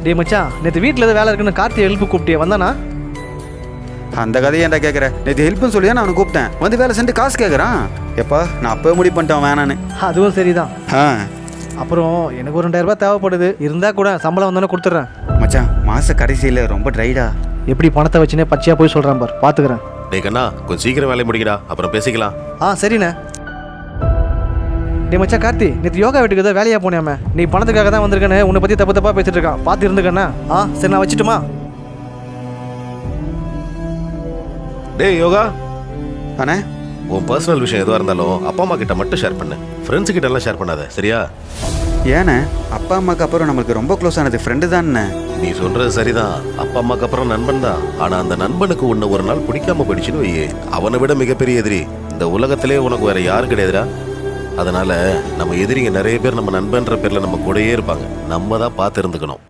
டே மச்சான், நேற்று வீட்டில் ஏதோ வேலை இருக்குன்னு கார்த்தி ஹெல்ப் கூப்பிட்டே வந்தானா? அந்த கதையை ஏன்டா கேட்குறேன்? நேற்று ஹெல்ப்னு சொல்லி தான் நான் அவனை கூப்பிட்டேன். வந்து வேலை செஞ்சு காசு கேட்குறான். எப்பா நான் அப்போ முடிவு பண்ணிட்டேன் வேணான்னு. அதுவும் சரிதான். ஆ அப்புறம் எனக்கு ஒரு 2000 ரூபாய் தேவைப்படுது. இருந்தால் கூட சம்பளம் வந்தோன்னே கொடுத்துட்றேன். மச்சான் மாத கடைசியில் ரொம்ப ட்ரைடா. எப்படி பணத்தை வச்சுனே பச்சையாக போய் சொல்கிறான் பார், பார்த்துக்கிறேன். டேய் கண்ணா, கொஞ்சம் சீக்கிரம் வேலையை முடிக்கடா, அப்புறம் பேசிக்கலாம். சரிண்ணே. டே மச்சான் கார்த்தி, நேற்று யோகா வீட்டுக்கு ஏதோ வேலையாக போனியாமே. நீ பணத்துக்காக தான் வந்திருக்கேன்னு உன்னை பற்றி தப்பு தப்பாக பேசிட்டு இருக்கான். பார்த்து இருந்துக்கண்ணா. சரி நான் வச்சுட்டுமா? டேய் யோகா, அண்ணே உன் பர்சனல் விஷயம் எதுவாக இருந்தாலும் அப்பா அம்மா கிட்ட மட்டும் ஷேர் பண்ணு. ஃப்ரெண்ட்ஸு கிட்ட எல்லாம் ஷேர் பண்ணாத, சரியா? ஏண்ணே அப்பா அம்மாக்கு அப்புறம் நம்மளுக்கு ரொம்ப க்ளோஸ் ஆனது ஃப்ரெண்டு தானே. நீ சொல்றது சரிதான். அப்பா அம்மாக்கு அப்புறம் நண்பன் தான். ஆனா அந்த நண்பனுக்கு உன்னை ஒரு நாள் பிடிக்காம போயிடுச்சுன்னு வையே, அவனை விட மிகப்பெரிய எதிரி இந்த உலகத்திலே உனக்கு வேற யாரும் கிடையாதுடா. அதனால நம்ம எதிரிங்க நிறைய பேர் நம்ம நண்பன்ற பேர்ல நம்ம கூடயே இருப்பாங்க. நம்ம தான் பார்த்து இருந்துக்கணும்.